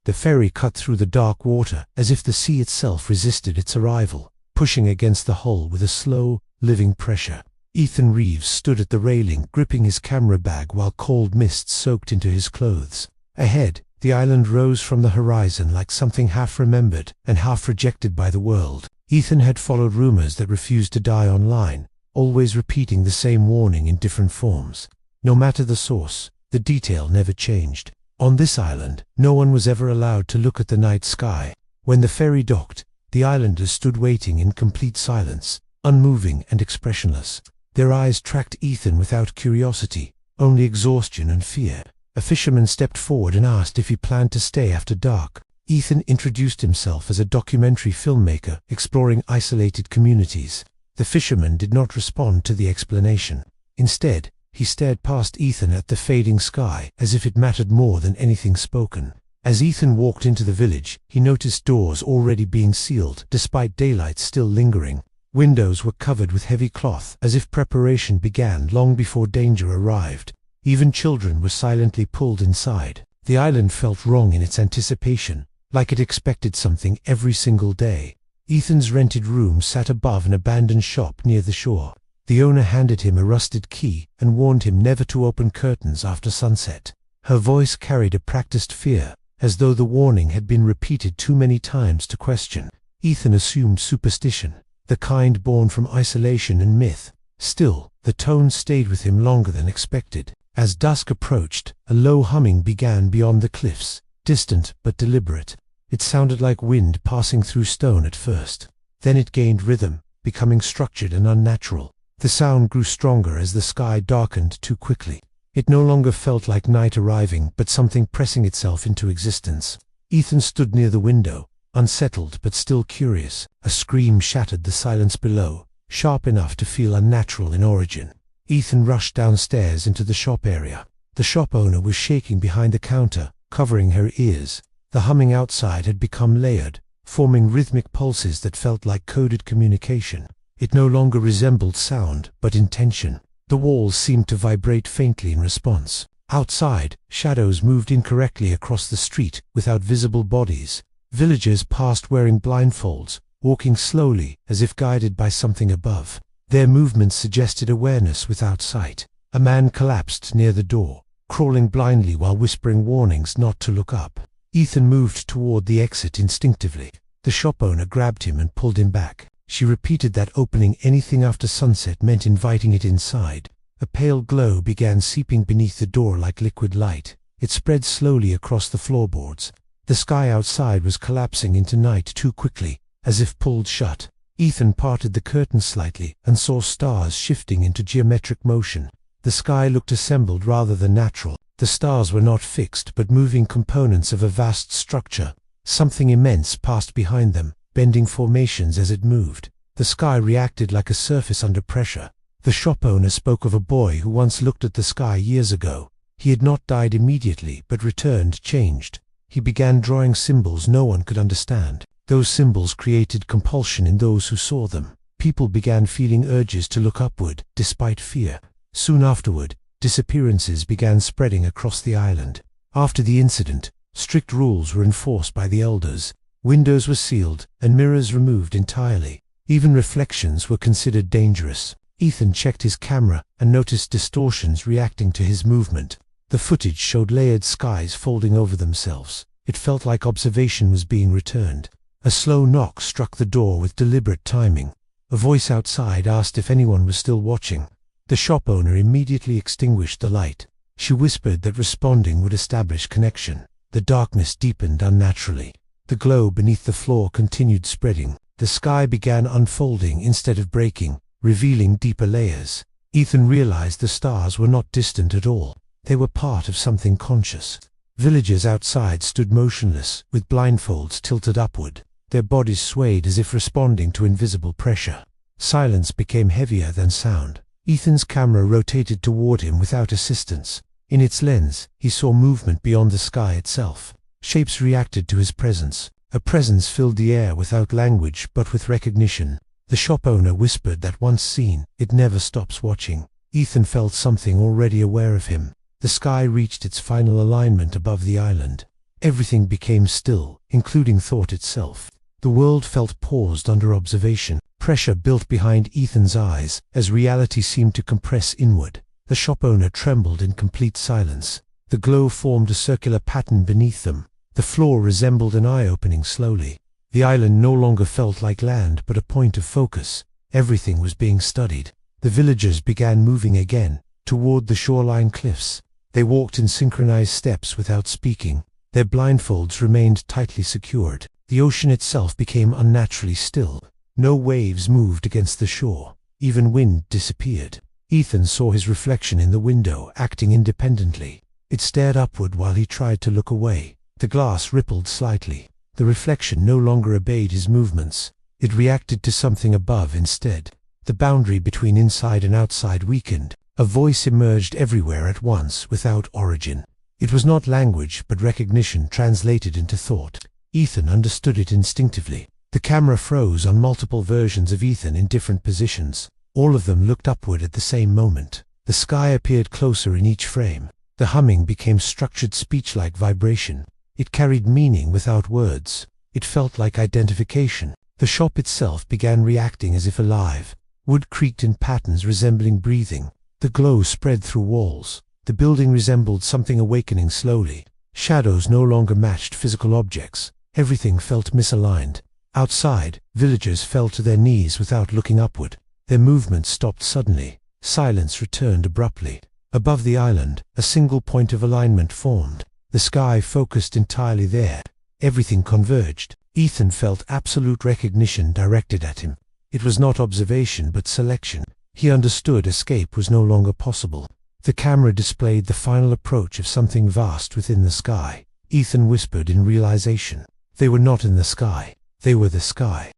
The ferry cut through the dark water as if the sea itself resisted its arrival, pushing against the hull with a slow, living pressure. Ethan Reeves stood at the railing, gripping his camera bag while cold mist soaked into his clothes. Ahead, the island rose from the horizon like something half remembered and half rejected by the world. Ethan had followed rumors that refused to die online, always repeating the same warning in different forms. No matter the source, the detail never changed. On this island, no one was ever allowed to look at the night sky. When the ferry docked, the islanders stood waiting in complete silence, unmoving and expressionless. Their eyes tracked Ethan without curiosity, only exhaustion and fear. A fisherman stepped forward and asked if he planned to stay after dark. Ethan introduced himself as a documentary filmmaker exploring isolated communities. The fisherman did not respond to the explanation. Instead, he stared past Ethan at the fading sky as if it mattered more than anything spoken. As Ethan walked into the village, he noticed doors already being sealed despite daylight still lingering. Windows were covered with heavy cloth as if preparation began long before danger arrived. Even children were silently pulled inside. The island felt wrong in its anticipation, like it expected something every single day. Ethan's rented room sat above an abandoned shop near the shore. The owner handed him a rusted key and warned him never to open curtains after sunset. Her voice carried a practiced fear, as though the warning had been repeated too many times to question. Ethan assumed superstition, the kind born from isolation and myth. Still, the tone stayed with him longer than expected. As dusk approached, a low humming began beyond the cliffs, distant but deliberate. It sounded like wind passing through stone at first. Then it gained rhythm, becoming structured and unnatural. The sound grew stronger as the sky darkened too quickly. It no longer felt like night arriving, but something pressing itself into existence. Ethan stood near the window, unsettled but still curious. A scream shattered the silence below, sharp enough to feel unnatural in origin. Ethan rushed downstairs into the shop area. The shop owner was shaking behind the counter, covering her ears. The humming outside had become layered, forming rhythmic pulses that felt like coded communication. It no longer resembled sound, but intention. The walls seemed to vibrate faintly in response. Outside, shadows moved incorrectly across the street without visible bodies. Villagers passed wearing blindfolds, walking slowly as if guided by something above. Their movements suggested awareness without sight. A man collapsed near the door, crawling blindly while whispering warnings not to look up. Ethan moved toward the exit instinctively. The shop owner grabbed him and pulled him back. She repeated that opening anything after sunset meant inviting it inside. A pale glow began seeping beneath the door like liquid light. It spread slowly across the floorboards. The sky outside was collapsing into night too quickly, as if pulled shut. Ethan parted the curtain slightly and saw stars shifting into geometric motion. The sky looked assembled rather than natural. The stars were not fixed but moving components of a vast structure. Something immense passed behind them, bending formations as it moved. The sky reacted like a surface under pressure. The shop owner spoke of a boy who once looked at the sky years ago. He had not died immediately, but returned changed. He began drawing symbols no one could understand. Those symbols created compulsion in those who saw them. People began feeling urges to look upward, despite fear. Soon afterward, disappearances began spreading across the island. After the incident, strict rules were enforced by the elders. Windows were sealed, and mirrors removed entirely. Even reflections were considered dangerous. Ethan checked his camera and noticed distortions reacting to his movement. The footage showed layered skies folding over themselves. It felt like observation was being returned. A slow knock struck the door with deliberate timing. A voice outside asked if anyone was still watching. The shop owner immediately extinguished the light. She whispered that responding would establish connection. The darkness deepened unnaturally. The glow beneath the floor continued spreading. The sky began unfolding instead of breaking, revealing deeper layers. Ethan realized the stars were not distant at all. They were part of something conscious. Villagers outside stood motionless, with blindfolds tilted upward. Their bodies swayed as if responding to invisible pressure. Silence became heavier than sound. Ethan's camera rotated toward him without assistance. In its lens, he saw movement beyond the sky itself. Shapes reacted to his presence. A presence filled the air without language but with recognition. The shop owner whispered that once seen, it never stops watching. Ethan felt something already aware of him. The sky reached its final alignment above the island. Everything became still, including thought itself. The world felt paused under observation. Pressure built behind Ethan's eyes, as reality seemed to compress inward. The shop owner trembled in complete silence. The glow formed a circular pattern beneath them. The floor resembled an eye opening slowly. The island no longer felt like land, but a point of focus. Everything was being studied. The villagers began moving again, toward the shoreline cliffs. They walked in synchronized steps without speaking. Their blindfolds remained tightly secured. The ocean itself became unnaturally still. No waves moved against the shore. Even wind disappeared. Ethan saw his reflection in the window, acting independently. It stared upward while he tried to look away. The glass rippled slightly. The reflection no longer obeyed his movements. It reacted to something above instead. The boundary between inside and outside weakened. A voice emerged everywhere at once, without origin. It was not language, but recognition translated into thought. Ethan understood it instinctively. The camera froze on multiple versions of Ethan in different positions. All of them looked upward at the same moment. The sky appeared closer in each frame. The humming became structured speech-like vibration. It carried meaning without words. It felt like identification. The shop itself began reacting as if alive. Wood creaked in patterns resembling breathing. The glow spread through walls. The building resembled something awakening slowly. Shadows no longer matched physical objects. Everything felt misaligned. Outside, villagers fell to their knees without looking upward. Their movement stopped suddenly. Silence returned abruptly. Above the island, a single point of alignment formed. The sky focused entirely there. Everything converged. Ethan felt absolute recognition directed at him. It was not observation but selection. He understood escape was no longer possible. The camera displayed the final approach of something vast within the sky. Ethan whispered in realization. They were not in the sky. They were the sky.